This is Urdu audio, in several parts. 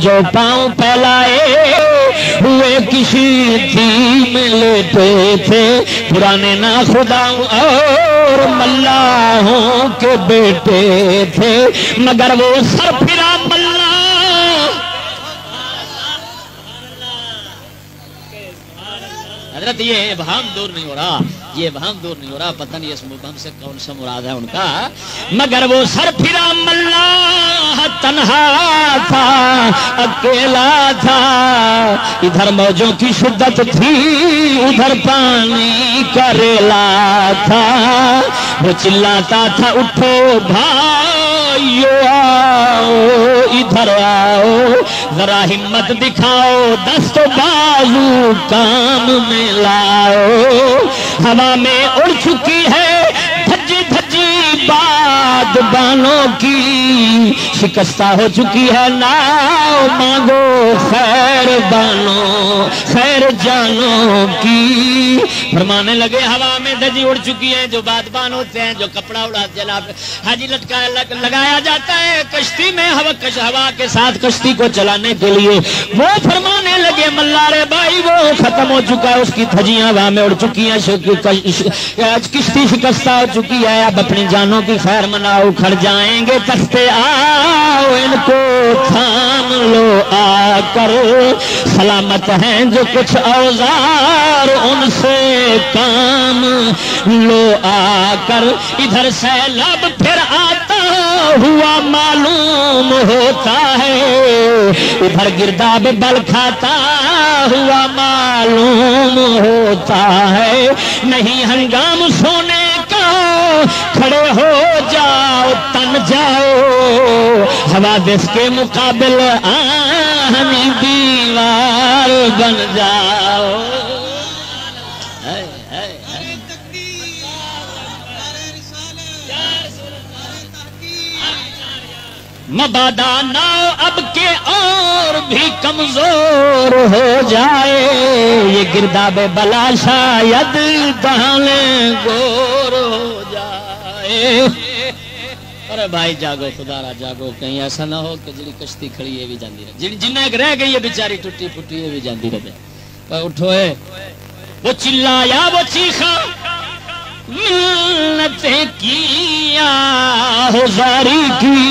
جو پاؤں پھیلائے ہوئے کسی دین میں لیتے تھے پرانے نا خداؤں اور ملاحوں کے بیٹے تھے مگر وہ سر پھرا ملا حضرت یہ ابہام دور نہیں ہو رہا یہ ابہام دور نہیں ہو رہا پتہ نہیں اس مبہم سے کون سا مراد ہے ان کا مگر وہ سر پھرا ملا تنہا تھا اکیلا تھا ادھر موجوں کی شدت تھی ادھر پانی کا ریلا تھا وہ چلاتا تھا اٹھو بھائیو آؤ ادھر آؤ ذرا ہمت دکھاؤ دست بازو کام میں لاؤ ہوا میں اڑ چکی ہے دھجی دھجی باد بانوں کی شکستہ ہو چکی ہے ناؤ مانگو خیر بانوں خیر جانوں کی فرمانے لگے ہوا میں دھجی اڑ چکی ہے جو بادبان ہوتے ہیں جو کپڑا اڑا جلا حاجی لٹکایا لگایا جاتا ہے کشتی میں ہوا کے ساتھ کشتی کو چلانے کے لیے وہ فرمانے لگے ملارے بھائی وہ ختم ہو چکا ہے اس کی دھجیاں ہوا میں اڑ چکی ہیں کشتی شکستہ ہو چکی ہے اب اپنی جانوں کی خیر مناؤ کھڑ جائیں گے کشتے آؤ ان کو تھام لو آ کر سلامت ہیں جو کچھ اوزار ان سے کام لو آ کر ادھر سیلاب پھر آتا ہوا معلوم ہوتا ہے ادھر گرداب بل کھاتا ہوا معلوم ہوتا ہے نہیں ہنگام سونے کا کھڑے ہو جاؤ تن جاؤ حوادث کے مقابل آہنی دیوار بن جاؤ مبادا ناؤ اب کے اور بھی کمزور ہو جائے یہ گرداب بلا شاید دہانے گور ہو جائے ارے بھائی جاگو خدا را جاگو کہیں ایسا نہ ہو کہ جڑی کشتی کھڑی ہے بھی جاندی رہے جنہیں ایک رہ گئی ہے بیچاری ٹوٹی پھوٹی ہے بھی جاندی رہے اٹھو ہے وہ چلایا وہ چیخا منتیں کیا ہزاری کی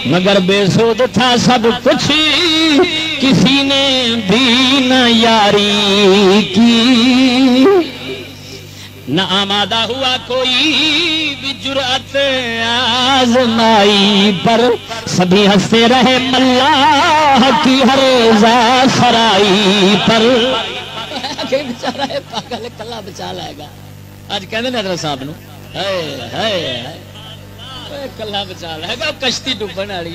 مگر بے سود تھا سب کچھ کسی نے بھی نہ یاری کی نہ آمادہ ہوا کوئی بھی جرأت آزمائی پر سبھی ہنستے رہے ملاح کی ہر سرائی پر بیچارہ ہے پاگل کلا بچا لائے گا آج کہنے نے حضرت صاحب نو کلا بچا لے گا کشتی ڈوبن والی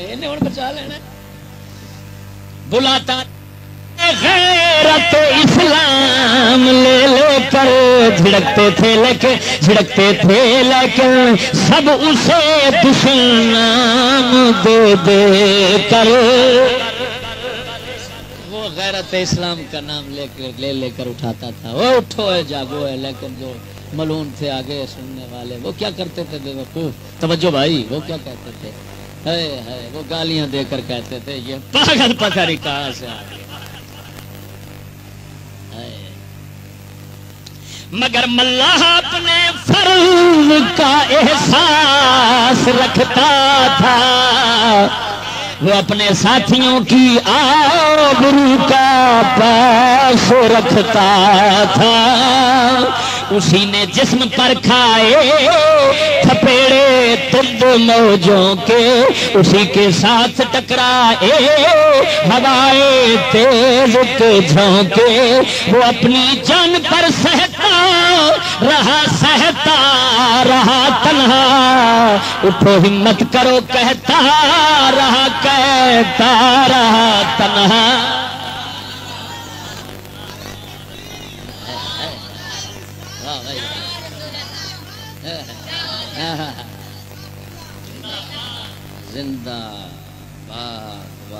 انہیں ہن بچا لینا بلاتا غیرت اسلام لے لے کر جھڑکتے تھے لیکن سب اسے دشنام دے دے کر غیرت اسلام کا نام لے کر اٹھاتا تھا وہ اٹھو ہے جاگو ہے لیکن جو ملون تھے آگے سننے والے وہ کیا کرتے تھے بے وقوف توجہ بھائی وہ کیا کہتے تھے وہ گالیاں دے کر کہتے تھے یہ پاگل پتہ نہیں کہاں سے آ گیا مگر ملاح اپنے فرض کا احساس رکھتا تھا وہ اپنے ساتھیوں کی آبرو کا پاس رکھتا تھا اسی نے جسم پر کھائے تھپیڑے ترد موجوں کے اسی کے ساتھ ٹکرائے ہوائے تیز کے جھونکے وہ اپنی جان پر سہتا رہا تنہا اٹھو ہمت کرو کہتا رہا تنہا زندہ باد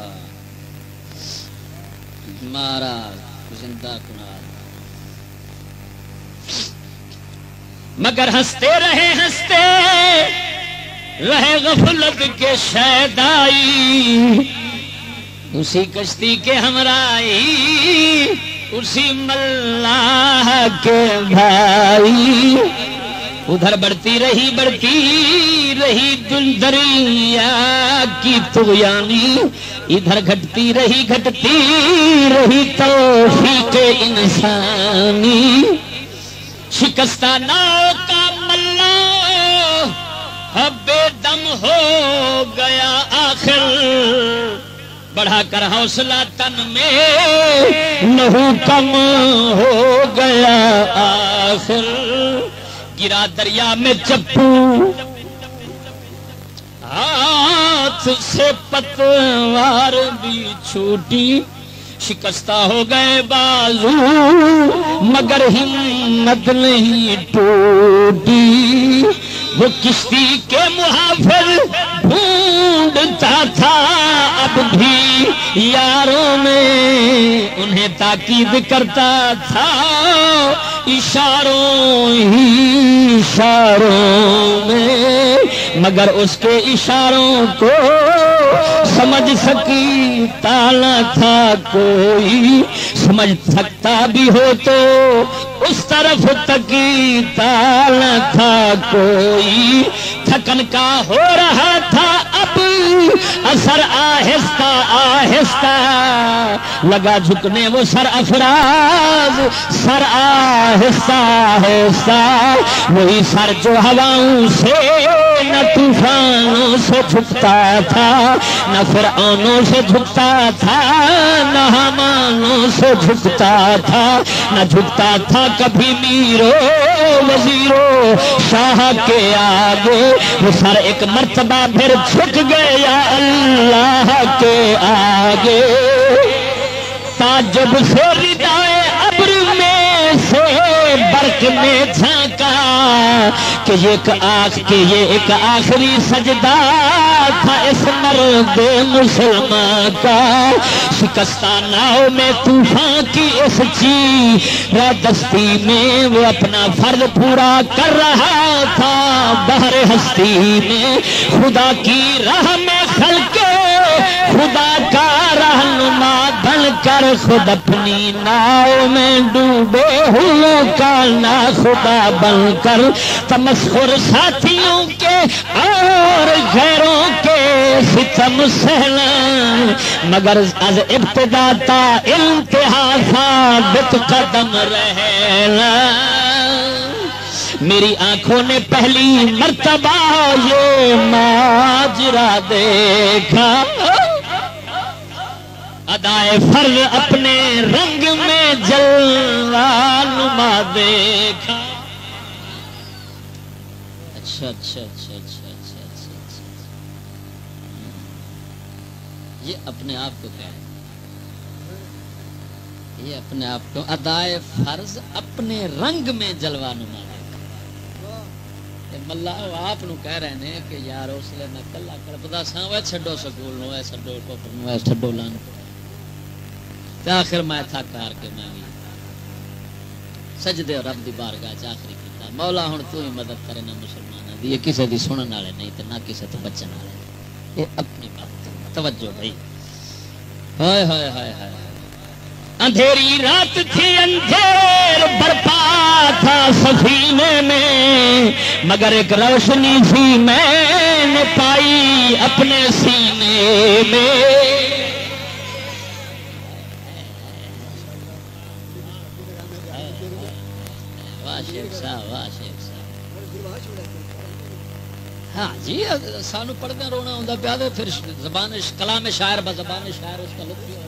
مارا زندہ کنار مگر ہنستے رہے، غفلت کے شیدائی اسی کشتی کے ہمراہی اسی ملاح کے بھائی ادھر بڑھتی رہی دل دریا کی طغیانی ادھر گھٹتی رہی توفیق انسانی شکستہ ناؤ کا ملا بے دم ہو گیا آخر بڑھا کر حوصلہ تن میں لہو کم ہو گیا آخر گرا دریا میں چپو ہاتھ سے پتوار بھی چھوٹی شکستہ ہو گئے بازو مگر ہمت نہیں ٹوٹی وہ کشتی کے محافظ ڈھونڈتا تھا اب بھی یاروں میں انہیں تاکید کرتا تھا اشاروں میں مگر اس کے اشاروں کو سمجھ سکتا نہ تھا کوئی سمجھ سکتا بھی ہو تو اس طرف تکیتا نہ تھا کوئی تھکن کا ہو رہا تھا اب اثر آہستہ لگا جھکنے وہ سر افراز سر آہستہ وہی سر جو ہواؤں سے نہ طوفانوں سے جھکتا تھا نہ فرعونوں سے جھکتا تھا نہ حمانوں سے جھکتا تھا نہ جھکتا تھا کبھی میرو وزیرو شاہ کے آگے وہ سر ایک مرتبہ پھر جھک گیا اللہ کے آگے تعجب سے ردائے ابر میں سے برق میں جھانکا کہ یہ ایک آخری سجدہ تھا اس مرد مسلمان کا شکستہ ناؤ میں طوفان کی اس چیرہ دستی میں وہ اپنا فرض پورا کر رہا تھا بحر ہستی میں خدا کی راہ میں خلق خدا کا رہنما بن کر خود اپنی ناؤ میں ڈوبے ہوں کا نا خدا بن کر تمسخر ساتھیوں کے اور غیروں کے ستم سہنا مگر از ابتدا تا انتہا ثابت قدم رہنا میری آنکھوں نے پہلی مرتبہ یہ ماجرا دیکھا ادائے فرض اپنے رنگ میں جلوہ نما دیکھا اچھا یہ اپنے آپ کو کہہ رہے یہ اپنے آپ کو ادائے فرض اپنے رنگ میں جلوہ نما دیکھا ملا آپ نو کہہ رہے ہیں کہ یار اس لیے میں کلا کر پتا سا وہ چھڈو سکول نو ہے چھڈو کوپر نو ہے چھڈو لان تے آخر میں تھک ہار کے میں بھی سجدے رب دی بارگاہ چ آخری کیتا مولا ہن تو ہی مدد کرے نہ مسلماناں دی کسے دی سنن والے نہیں تے نہ کسے تو بچن والے یہ اپنی بات توجہ بھائی ہائے ہائے ہائے ہائے اندھیری رات تھی اندھیر برپا تھا سفینے میں مگر ایک روشنی تھی میں نے پائی اپنے سینے میں ہاں جی سانو پڑھنا رونا ہوں پیا پھر زبان کلام شاعر بزبان شاعر اس کا لطف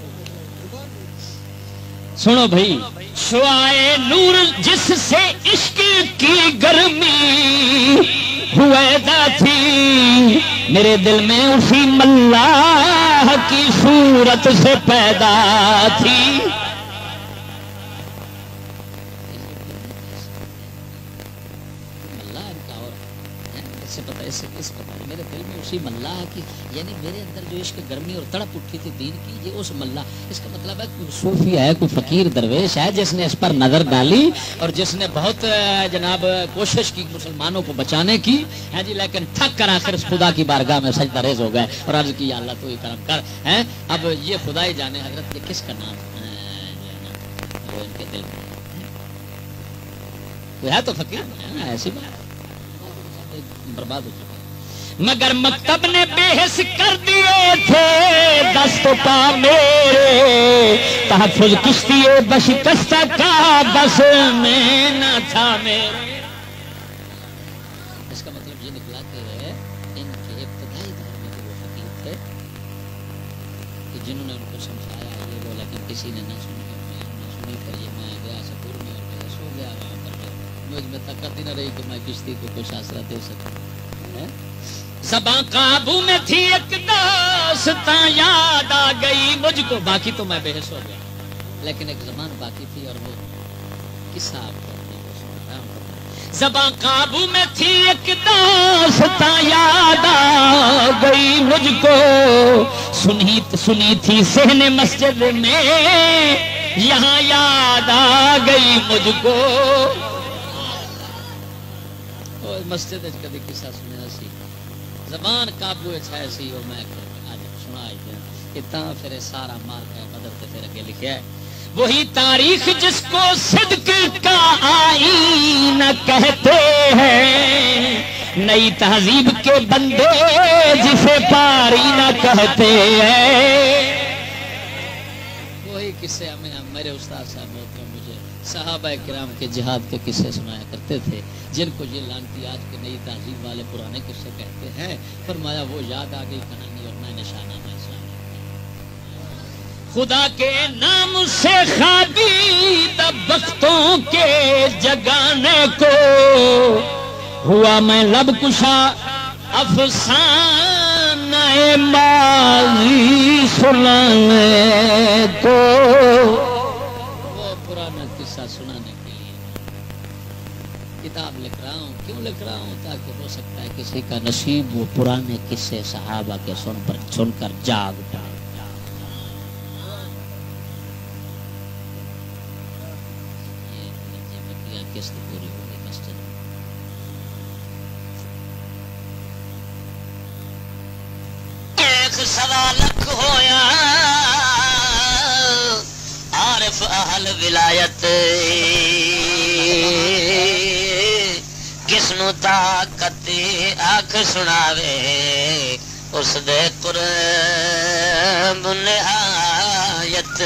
سنو بھائی شعائے نور جس سے عشق کی گرمی ہویدا تھی میرے دل میں اسی ملاح کی صورت سے پیدا تھی میرے دل میں اسی ملا کی یعنی میرے اندر جو عشق گرمی اور تڑپ اٹھی تھی دین کی یہ اس ملا. اس کا مطلب ہے کوئی صوفی ہے کوئی فقیر درویش ہے جس نے اس پر نظر ڈالی اور جس نے بہت جناب کوشش کی مسلمانوں کو بچانے کی ہے جی لیکن تھک کر آخر خدا کی بارگاہ میں سجدہ ریز ہو گئے اور عرض کی یا اللہ تو ہی کرم کر ہے. اب یہ خدا ہی جانے حضرت یہ کس کا نام جو ان کے دل میں ہے تو فقیر ہے نا ایسی بات برباد ہو چکا مگر مکتب نے بے حس کر دیے تھے دست پا میرے تحفظ کشتی بشکستہ کا بس میں نہ تھا میرے. اس کا مطلب یہ نکلا کہ ان کے ابتدائی دور میں وہ فقیر تھے کہ جنہوں نے ان کو سمجھایا یہ وہ لیکن کسی نے نہ سنی پر یہ میں گیا سکور میں اور میں سو گیا وہاں پر مجھ میں طاقت ہی نہ رہی کہ میں کشتی کو کچھ آسرا دے سکوں. زباں قابو میں تھی ایک داستاں یاد آ گئی مجھ کو باقی تو میں بے حس ہو گیا لیکن ایک زبان باقی تھی اور وہ قصہ آپ کو زباں قابو میں تھی ایک داستاں یاد آ گئی مجھ کو سنی تھی صحن مسجد میں یہاں یاد آ گئی مجھ کو. مسجد کدی قصہ سنیا سی زبان قابو ہے سی اور میں آج سنا اتنا پھر سارا مار کا مدد تے پھر اگے لکھیا ہے وہی تاریخ جس کو صدق کا آئینہ کہتے ہیں نئی تہذیب کے بندے جسے پاری نہ کہتے ہیں. وہی قصے ہمیں میرے استاد صاحب مجھے صحابہ کرام کے جہاد کے قصے سنایا کرتے تھے جن کو یہ لانتی آج کے نئی تہذیب والے پرانے قصے کہتے ہیں. فرمایا وہ یاد آ گئی کہانی اور میں نشانہ میں خدا کے نام سے خادی وقتوں کے جگانے کو ہوا میں لب کشا افسانہ ماضی سنانے کو. وہ پرانا قصہ سنانے کے لیے کتاب لکھ رہا ہوں. کیوں لکھ رہا ہوں؟ تاکہ ہو سکتا ہے کسی کا نصیب وہ پرانے قصے صحابہ کے سن کر جاگ اٹھا. قسط پوری ہوگی مسجد میں. ایک سوا لکھ ہویا عارف اہل ولایت کس نو طاقت آنکھ سناوے اس دے قرب نہایت.